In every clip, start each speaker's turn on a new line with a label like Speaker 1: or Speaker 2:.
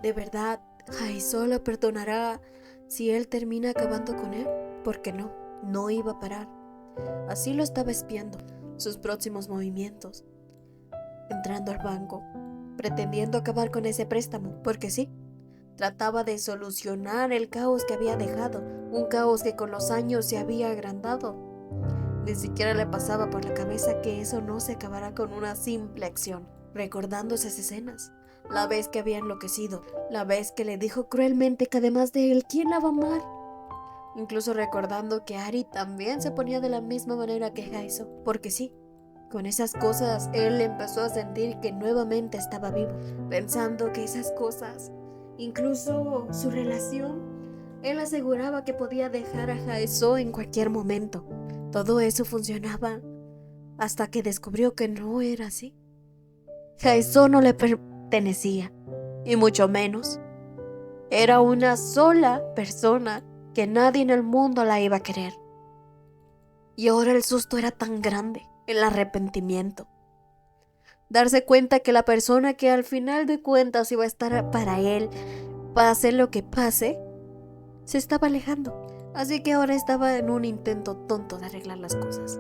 Speaker 1: ¿De verdad Jaisó lo perdonará si él termina acabando con él? Porque no iba a parar. Así lo estaba espiando, sus próximos movimientos, entrando al banco, pretendiendo acabar con ese préstamo, porque sí, trataba de solucionar el caos que había dejado, un caos que con los años se había agrandado. Ni siquiera le pasaba por la cabeza que eso no se acabará con una simple acción. Recordando esas escenas, la vez que había enloquecido, la vez que le dijo cruelmente que además de él, ¿quién la va a amar? Incluso recordando que Ari también se ponía de la misma manera que Jaiso, porque sí, con esas cosas él empezó a sentir que nuevamente estaba vivo, pensando que esas cosas, incluso su relación, él aseguraba que podía dejar a Jaiso en cualquier momento. Todo eso funcionaba hasta que descubrió que no era así. Jaiso no le pertenecía, y mucho menos. Era una sola persona que nadie en el mundo la iba a querer. Y ahora el susto era tan grande, el arrepentimiento. Darse cuenta que la persona que al final de cuentas iba a estar para él, pase lo que pase, se estaba alejando. Así que ahora estaba en un intento tonto de arreglar las cosas.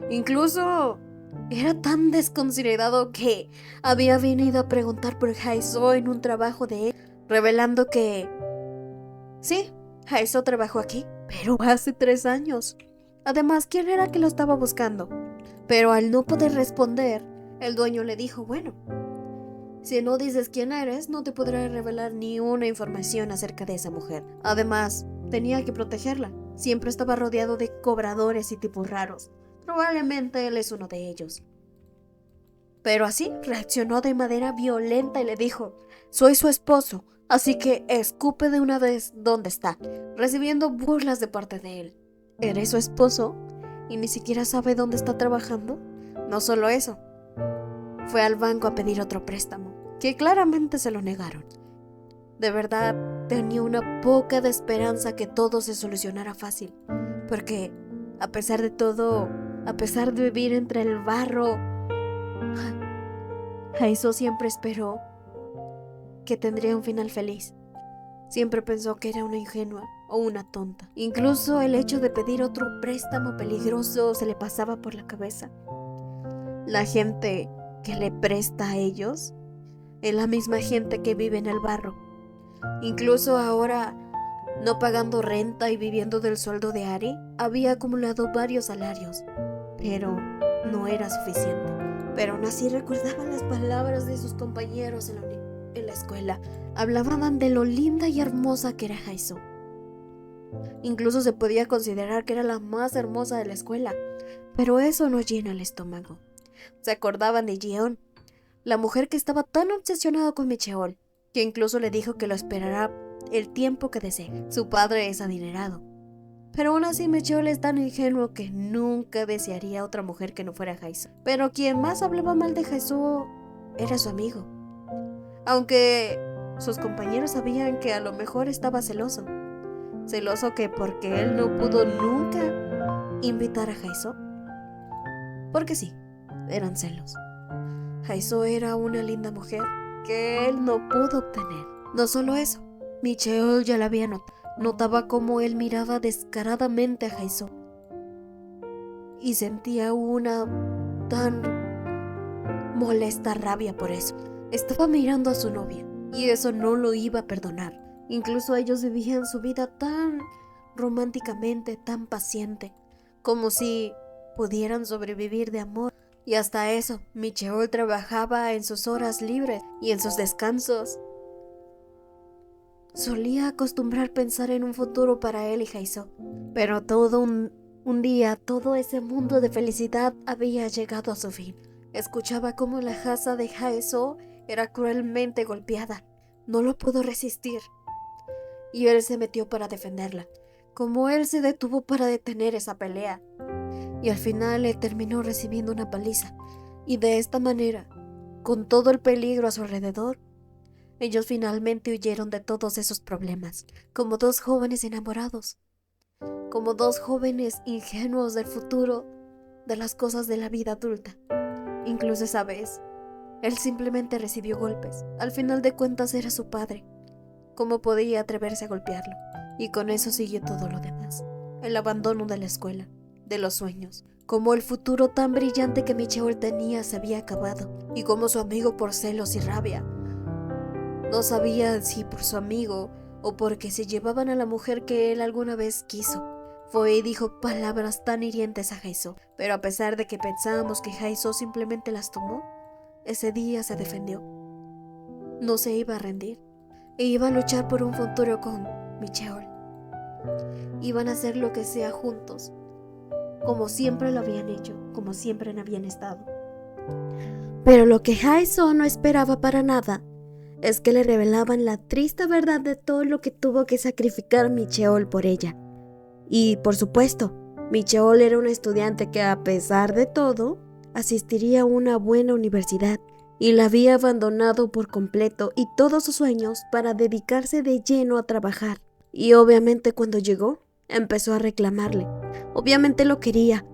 Speaker 1: Incluso era tan desconsiderado que había venido a preguntar por Jaiso en un trabajo de él, revelando que sí, Jaiso trabajó aquí, pero hace 3 años. Además, ¿quién era que lo estaba buscando? Pero al no poder responder, el dueño le dijo, bueno, si no dices quién eres, no te podré revelar ni una información acerca de esa mujer. Además, tenía que protegerla. Siempre estaba rodeado de cobradores y tipos raros. Probablemente él es uno de ellos. Pero así reaccionó de manera violenta y le dijo, soy su esposo, así que escupe de una vez dónde está, recibiendo burlas de parte de él. ¿Eres su esposo? ¿Y ni siquiera sabe dónde está trabajando? No solo eso, fue al banco a pedir otro préstamo, que claramente se lo negaron. De verdad, tenía una poca de esperanza que todo se solucionara fácil, porque a pesar de todo, a pesar de vivir entre el barro, Jaiso siempre esperó que tendría un final feliz. Siempre pensó que era una ingenua o una tonta. Incluso el hecho de pedir otro préstamo peligroso se le pasaba por la cabeza. La gente que le presta a ellos es la misma gente que vive en el barro. Incluso ahora, no pagando renta y viviendo del sueldo de Ari, había acumulado varios salarios, pero no era suficiente. Pero aún así recordaba las palabras de sus compañeros en la escuela. Hablaban de lo linda y hermosa que era Jaiso. Incluso se podía considerar que era la más hermosa de la escuela, pero eso no llena el estómago. Se acordaban de Jeon, la mujer que estaba tan obsesionada con Micheol, que incluso le dijo que lo esperará el tiempo que desee. Su padre es adinerado. Pero aún así Micheol es tan ingenuo que nunca desearía otra mujer que no fuera Jaiso. Pero quien más hablaba mal de Jaiso era su amigo. Aunque sus compañeros sabían que a lo mejor estaba celoso. Celoso que porque él no pudo nunca invitar a Jaiso. Porque sí, eran celos. Jaiso era una linda mujer que él no pudo obtener. No solo eso, Micheol ya la había notado. Notaba cómo él miraba descaradamente a Jaiso y sentía una tan molesta rabia por eso. Estaba mirando a su novia y eso no lo iba a perdonar. Incluso ellos vivían su vida tan románticamente, tan paciente, como si pudieran sobrevivir de amor. Y hasta eso, Micheol trabajaba en sus horas libres y en sus descansos. Solía acostumbrar pensar en un futuro para él y Jaiso, pero todo un día todo ese mundo de felicidad había llegado a su fin. Escuchaba cómo la casa de Jaiso era cruelmente golpeada. No lo pudo resistir y él se metió para defenderla. Como él se detuvo para detener esa pelea y al final él terminó recibiendo una paliza. Y de esta manera, con todo el peligro a su alrededor, ellos finalmente huyeron de todos esos problemas, como dos jóvenes enamorados, como dos jóvenes ingenuos del futuro, de las cosas de la vida adulta. Incluso esa vez, Él simplemente recibió golpes. Al final de cuentas era su padre. ¿Cómo podía atreverse a golpearlo? Y con eso siguió todo lo demás. El abandono de la escuela, de los sueños. Como el futuro tan brillante que Micheol tenía se había acabado. Y como su amigo, por celos y rabia, no sabía si por su amigo o porque se llevaban a la mujer que él alguna vez quiso, fue y dijo palabras tan hirientes a Jaiso. Pero a pesar de que pensábamos que Jaiso simplemente las tomó, ese día se defendió. No se iba a rendir e iba a luchar por un futuro con Micheol. Iban a hacer lo que sea juntos, como siempre lo habían hecho, como siempre habían estado. Pero lo que Jaiso no esperaba para nada es que le revelaban la triste verdad de todo lo que tuvo que sacrificar Micheol por ella. Y, por supuesto, Micheol era una estudiante que, a pesar de todo, asistiría a una buena universidad y la había abandonado por completo y todos sus sueños para dedicarse de lleno a trabajar. Y obviamente cuando llegó, empezó a reclamarle. Obviamente lo quería,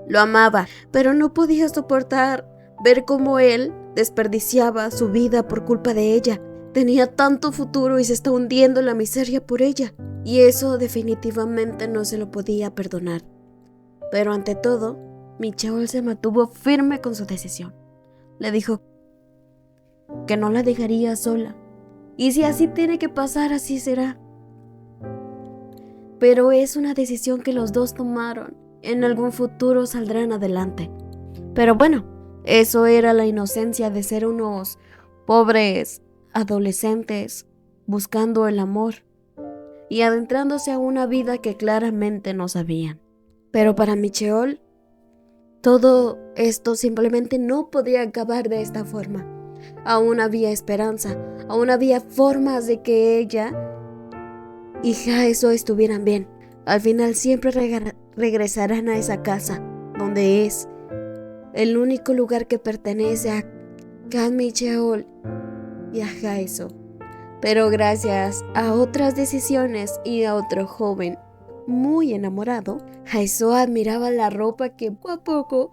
Speaker 1: lo amaba, pero no podía soportar ver cómo él desperdiciaba su vida por culpa de ella. Tenía tanto futuro y se está hundiendo en la miseria por ella. Y eso definitivamente no se lo podía perdonar. Pero ante todo, Micheol se mantuvo firme con su decisión. Le dijo que no la dejaría sola. Y si así tiene que pasar, así será. Pero es una decisión que los dos tomaron. En algún futuro saldrán adelante. Pero bueno, eso era la inocencia de ser unos pobres adolescentes buscando el amor y adentrándose a una vida que claramente no sabían. Pero para Micheol, todo esto simplemente no podía acabar de esta forma. Aún había esperanza, aún había formas de que ella y Jaiso estuvieran bien. Al final siempre regresarán a esa casa, donde es el único lugar que pertenece a Kan Micheol y a Jaiso. Pero gracias a otras decisiones y a otro joven muy enamorado, Jaiso admiraba la ropa que poco a poco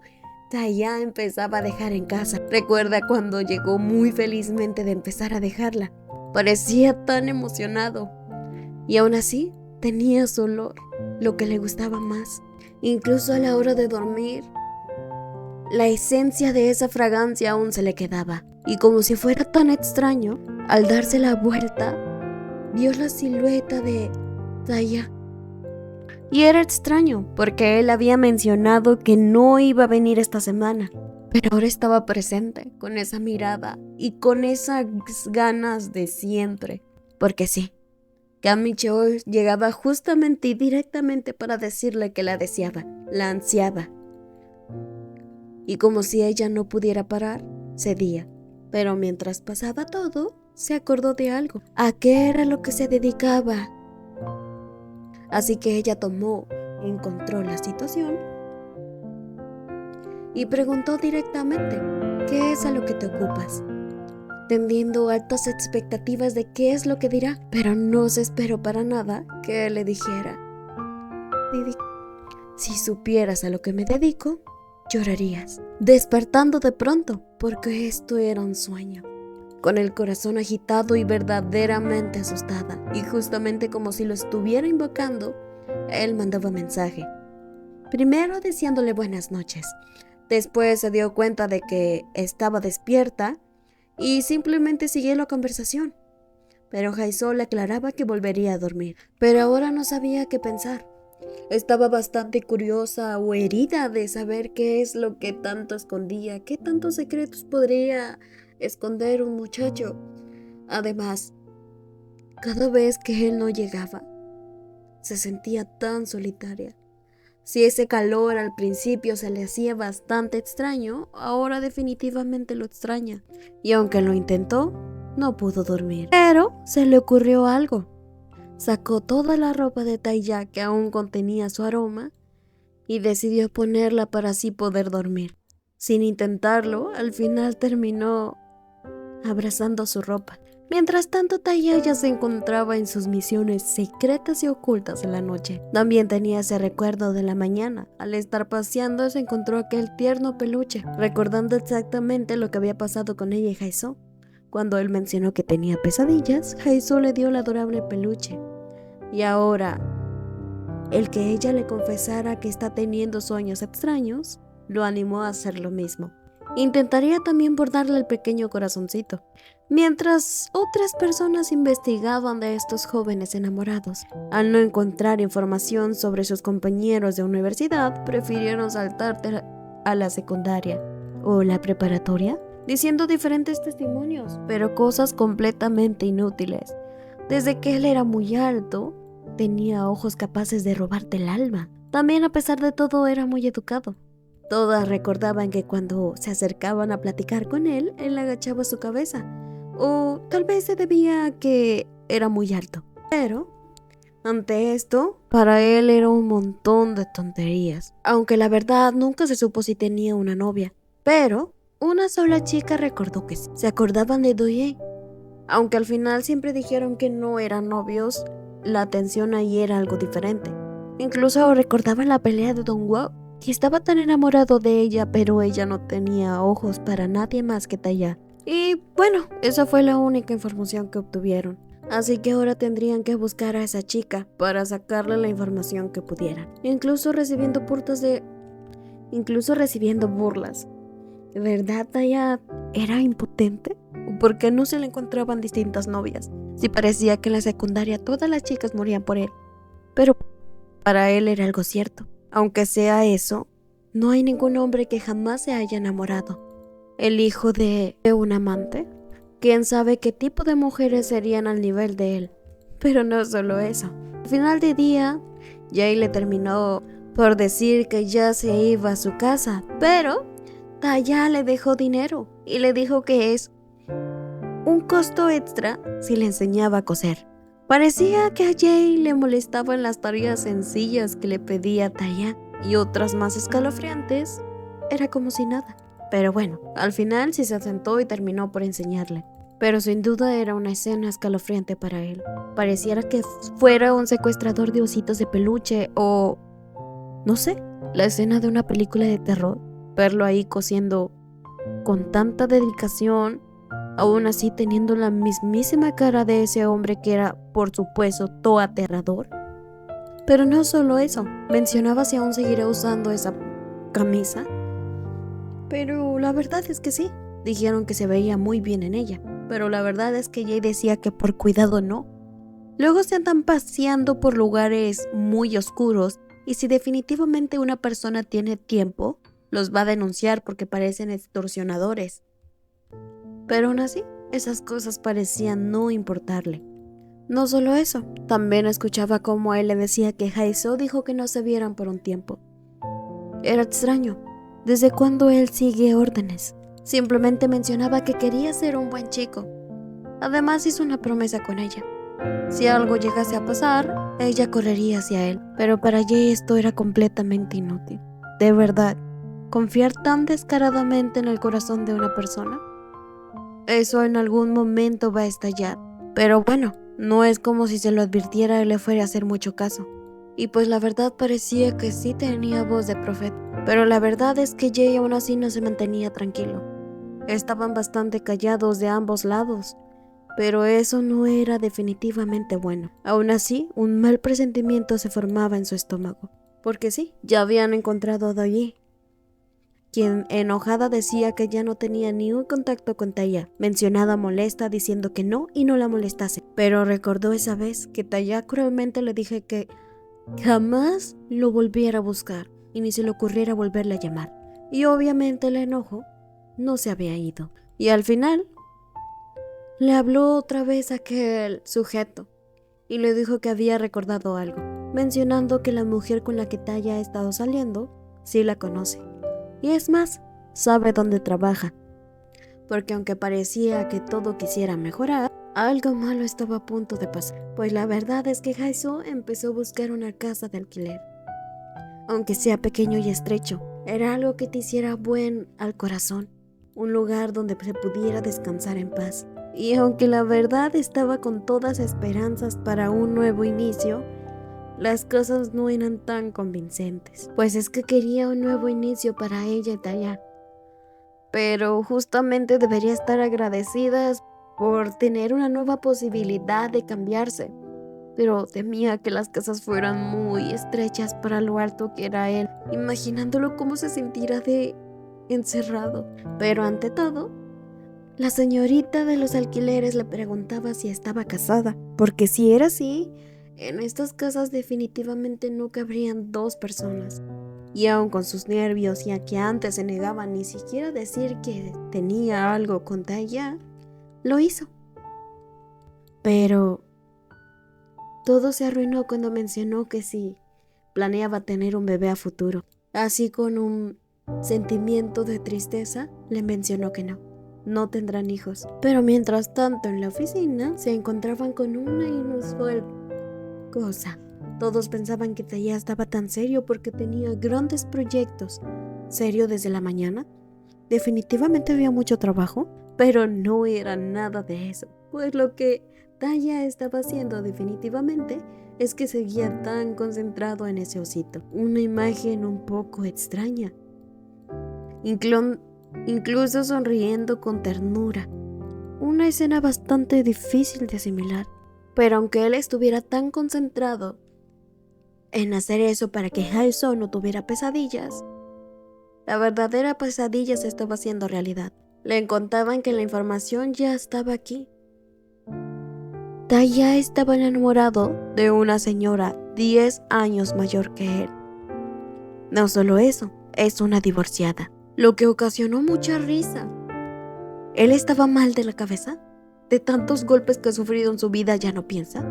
Speaker 1: Taya empezaba a dejar en casa. Recuerda cuando llegó muy felizmente de empezar a dejarla. Parecía tan emocionado. Y aún así, tenía su olor, lo que le gustaba más. Incluso a la hora de dormir, la esencia de esa fragancia aún se le quedaba. Y como si fuera tan extraño, al darse la vuelta, vio la silueta de Taya. Y era extraño, porque él había mencionado que no iba a venir esta semana. Pero ahora estaba presente, con esa mirada y con esas ganas de siempre. Porque sí, Kan Micheol llegaba justamente y directamente para decirle que la deseaba, la ansiaba. Y como si ella no pudiera parar, cedía. Pero mientras pasaba todo, se acordó de algo. ¿A qué era lo que se dedicaba? Así que ella encontró la situación y preguntó directamente, ¿qué es a lo que te ocupas? Tendiendo altas expectativas de qué es lo que dirá, pero no se esperó para nada que él le dijera, si supieras a lo que me dedico, llorarías, despertando de pronto, porque esto era un sueño. Con el corazón agitado y verdaderamente asustada, y justamente como si lo estuviera invocando, él mandaba mensaje. Primero deseándole buenas noches, después se dio cuenta de que estaba despierta y simplemente siguió la conversación. Pero Jaiso le aclaraba que volvería a dormir, pero ahora no sabía qué pensar. Estaba bastante curiosa o herida de saber qué es lo que tanto escondía, qué tantos secretos podría esconder un muchacho. Además, cada vez que él no llegaba, se sentía tan solitaria. Si ese calor al principio se le hacía bastante extraño, ahora definitivamente lo extraña. Y aunque lo intentó, no pudo dormir. Pero se le ocurrió algo. Sacó toda la ropa de Taya que aún contenía su aroma y decidió ponerla para así poder dormir. Sin intentarlo, al final terminó abrazando su ropa. Mientras tanto, Taya ya se encontraba en sus misiones secretas y ocultas en la noche. También tenía ese recuerdo de la mañana. Al estar paseando se encontró aquel tierno peluche, recordando exactamente lo que había pasado con ella y Jaiso. Cuando él mencionó que tenía pesadillas, Jaiso le dio el adorable peluche. Y ahora, el que ella le confesara que está teniendo sueños extraños, lo animó a hacer lo mismo. Intentaría también bordarle el pequeño corazoncito. Mientras otras personas investigaban de estos jóvenes enamorados, al no encontrar información sobre sus compañeros de universidad, prefirieron saltar a la secundaria o la preparatoria, diciendo diferentes testimonios, pero cosas completamente inútiles. Desde que él era muy alto, tenía ojos capaces de robarte el alma. También, a pesar de todo, era muy educado. Todas recordaban que cuando se acercaban a platicar con él agachaba su cabeza. O tal vez se debía a que era muy alto. Pero, ante esto, para él era un montón de tonterías. Aunque la verdad nunca se supo si tenía una novia. Pero, una sola chica recordó que sí. Se acordaban de Doye. Aunque al final siempre dijeron que no eran novios, la atención ahí era algo diferente. Incluso recordaba la pelea de Don Woo, que estaba tan enamorado de ella, pero ella no tenía ojos para nadie más que Taya. Y bueno, esa fue la única información que obtuvieron. Así que ahora tendrían que buscar a esa chica para sacarle la información que pudieran. Incluso recibiendo burlas. ¿De verdad Taya era impotente? ¿O por qué no se le encontraban distintas novias? Si parecía que en la secundaria todas las chicas morían por él. Pero para él era algo cierto. Aunque sea eso, no hay ningún hombre que jamás se haya enamorado. El hijo de un amante, quién sabe qué tipo de mujeres serían al nivel de él. Pero no solo eso. Al final del día, Jay le terminó por decir que ya se iba a su casa, pero Taya le dejó dinero y le dijo que es un costo extra si le enseñaba a coser. Parecía que a Jay le molestaban las tareas sencillas que le pedía Taya, y otras más escalofriantes era como si nada. Pero bueno, al final sí se sentó y terminó por enseñarle. Pero sin duda era una escena escalofriante para él. Pareciera que fuera un secuestrador de ositos de peluche o, no sé, la escena de una película de terror. Verlo ahí cosiendo con tanta dedicación, aún así teniendo la mismísima cara de ese hombre que era, por supuesto, todo aterrador. Pero no solo eso, mencionaba si aún seguirá usando esa camisa. Pero la verdad es que sí, dijeron que se veía muy bien en ella, pero la verdad es que Jay decía que por cuidado no. Luego se andan paseando por lugares muy oscuros y si definitivamente una persona tiene tiempo, los va a denunciar porque parecen extorsionadores. Pero aún así, esas cosas parecían no importarle. No solo eso, también escuchaba cómo a él le decía que Jaiso dijo que no se vieran por un tiempo. Era extraño. ¿Desde cuándo él sigue órdenes? Simplemente mencionaba que quería ser un buen chico. Además hizo una promesa con ella. Si algo llegase a pasar, ella correría hacia él. Pero para Jay esto era completamente inútil. De verdad, confiar tan descaradamente en el corazón de una persona. Eso en algún momento va a estallar. Pero bueno, no es como si se lo advirtiera y le fuera a hacer mucho caso. Y pues la verdad parecía que sí tenía voz de profeta. Pero la verdad es que Jay aún así no se mantenía tranquilo. Estaban bastante callados de ambos lados. Pero eso no era definitivamente bueno. Aún así, un mal presentimiento se formaba en su estómago. Porque sí, ya habían encontrado a Doye, quien enojada decía que ya no tenía ni un contacto con Taya, mencionada molesta diciendo que no y no la molestase. Pero recordó esa vez que Taya cruelmente le dije que jamás lo volviera a buscar y ni se le ocurriera volverle a llamar. Y obviamente el enojo no se había ido. Y al final le habló otra vez a aquel sujeto y le dijo que había recordado algo, mencionando que la mujer con la que Taya ha estado saliendo sí la conoce. Y es más, sabe dónde trabaja, porque aunque parecía que todo quisiera mejorar, algo malo estaba a punto de pasar, pues la verdad es que Jaiso empezó a buscar una casa de alquiler. Aunque sea pequeño y estrecho, era algo que te hiciera buen al corazón, un lugar donde se pudiera descansar en paz. Y aunque la verdad estaba con todas esperanzas para un nuevo inicio, las cosas no eran tan convincentes, pues es que quería un nuevo inicio para ella y Taya. Pero justamente debería estar agradecidas por tener una nueva posibilidad de cambiarse. Pero temía que las casas fueran muy estrechas para lo alto que era él, imaginándolo cómo se sentirá de encerrado. Pero ante todo, la señorita de los alquileres le preguntaba si estaba casada, porque si era así, en estas casas definitivamente no cabrían dos personas. Y aun con sus nervios, ya que antes se negaba ni siquiera a decir que tenía algo con Taya, lo hizo. Pero todo se arruinó cuando mencionó que sí planeaba tener un bebé a futuro. Así, con un sentimiento de tristeza, le mencionó que no tendrán hijos. Pero mientras tanto, en la oficina se encontraban con una inusual cosa. Todos pensaban que Taya estaba tan serio porque tenía grandes proyectos. ¿Serio desde la mañana? Definitivamente había mucho trabajo, pero no era nada de eso. Pues lo que Taya estaba haciendo definitivamente es que seguía tan concentrado en ese osito. Una imagen un poco extraña. Incluso sonriendo con ternura. Una escena bastante difícil de asimilar. Pero aunque él estuviera tan concentrado en hacer eso para que Hae-soo no tuviera pesadillas, la verdadera pesadilla se estaba haciendo realidad. Le contaban que la información ya estaba aquí. Taya estaba enamorado de una señora 10 años mayor que él. No solo eso, es una divorciada, lo que ocasionó mucha risa. ¿Él estaba mal de la cabeza? ¿De tantos golpes que ha sufrido en su vida ya no piensa?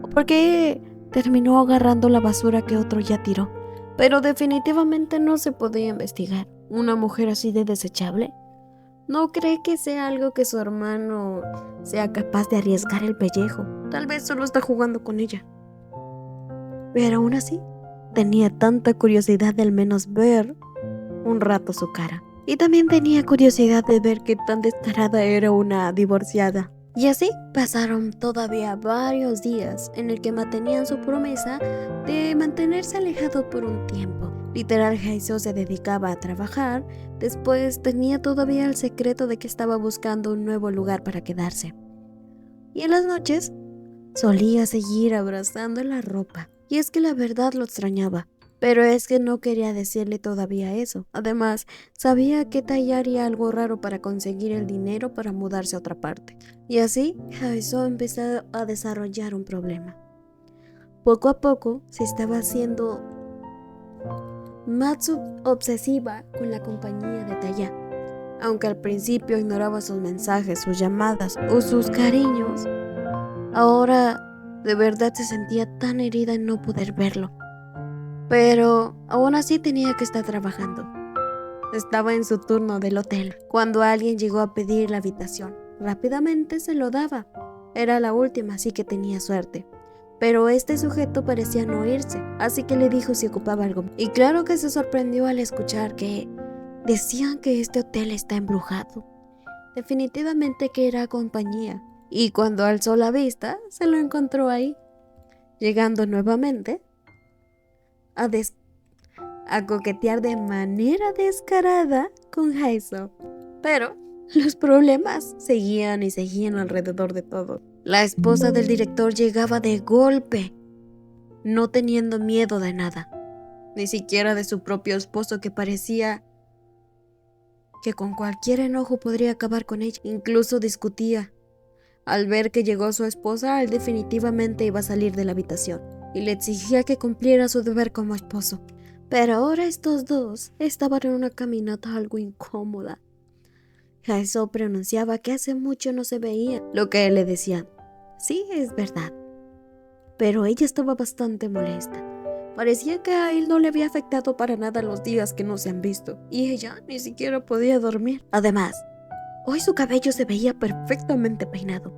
Speaker 1: ¿O por qué terminó agarrando la basura que otro ya tiró? Pero definitivamente no se podía investigar. ¿Una mujer así de desechable? ¿No cree que sea algo que su hermano sea capaz de arriesgar el pellejo? Tal vez solo está jugando con ella. Pero aún así, tenía tanta curiosidad de al menos ver un rato su cara. Y también tenía curiosidad de ver qué tan descarada era una divorciada. Y así pasaron todavía varios días en el que mantenían su promesa de mantenerse alejado por un tiempo. Literal, Hae-soo se dedicaba a trabajar. Después tenía todavía el secreto de que estaba buscando un nuevo lugar para quedarse. Y en las noches solía seguir abrazando la ropa. Y es que la verdad lo extrañaba. Pero es que no quería decirle todavía eso. Además, sabía que Taya haría algo raro para conseguir el dinero para mudarse a otra parte. Y así, Hae-soo empezó a desarrollar un problema. Poco a poco se estaba haciendo más obsesiva con la compañía de Taya. Aunque al principio ignoraba sus mensajes, sus llamadas o sus cariños, ahora de verdad se sentía tan herida en no poder verlo. Pero aún así tenía que estar trabajando. Estaba en su turno del hotel cuando alguien llegó a pedir la habitación. Rápidamente se lo daba. Era la última, así que tenía suerte. Pero este sujeto parecía no irse, así que le dijo si ocupaba algo. Y claro que se sorprendió al escuchar que decían que este hotel está embrujado. Definitivamente que era compañía. Y cuando alzó la vista, se lo encontró ahí, llegando nuevamente a coquetear de manera descarada con Hae-soo. Pero los problemas seguían y seguían alrededor de todo. La esposa del director llegaba de golpe, no teniendo miedo de nada, ni siquiera de su propio esposo, que parecía que con cualquier enojo podría acabar con ella. Incluso discutía. Al ver que llegó su esposa, él definitivamente iba a salir de la habitación y le exigía que cumpliera su deber como esposo. Pero ahora estos dos estaban en una caminata algo incómoda. Hae-soo pronunciaba que hace mucho no se veía, lo que él le decía. Sí, es verdad. Pero ella estaba bastante molesta. Parecía que a él no le había afectado para nada los días que no se han visto, y ella ni siquiera podía dormir. Además, hoy su cabello se veía perfectamente peinado,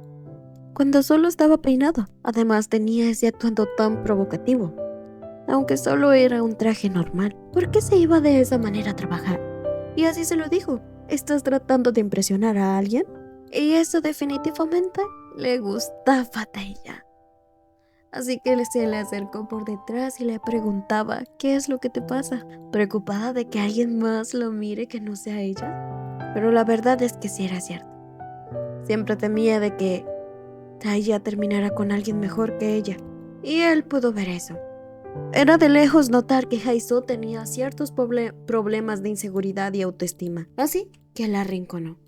Speaker 1: cuando solo estaba peinado. Además, tenía ese atuendo tan provocativo, aunque solo era un traje normal. ¿Por qué se iba de esa manera a trabajar? Y así se lo dijo. ¿Estás tratando de impresionar a alguien? Y eso definitivamente le gustaba a Taeya. Así que se le acercó por detrás y le preguntaba, ¿qué es lo que te pasa? Preocupada de que alguien más lo mire que no sea ella. Pero la verdad es que sí era cierto. Siempre temía de que Taeya terminara con alguien mejor que ella. Y él pudo ver eso. Era de lejos notar que Haeseo tenía ciertos problemas de inseguridad y autoestima. Así que la arrinconó.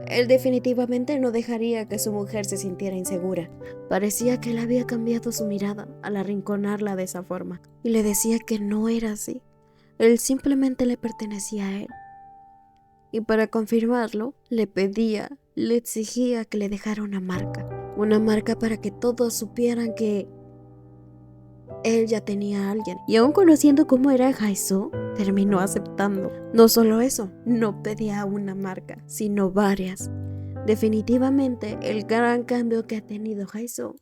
Speaker 1: Él definitivamente no dejaría que su mujer se sintiera insegura. Parecía que él había cambiado su mirada al arrinconarla de esa forma. Y le decía que no era así. Él simplemente le pertenecía a él. Y para confirmarlo, le exigía que le dejara una marca. Una marca para que todos supieran que él ya tenía a alguien. Y aún conociendo cómo era Haeseo, terminó aceptando. No solo eso, no pedía una marca, sino varias. Definitivamente, el gran cambio que ha tenido Haeseo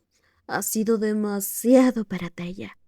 Speaker 1: ha sido demasiado para Taeya.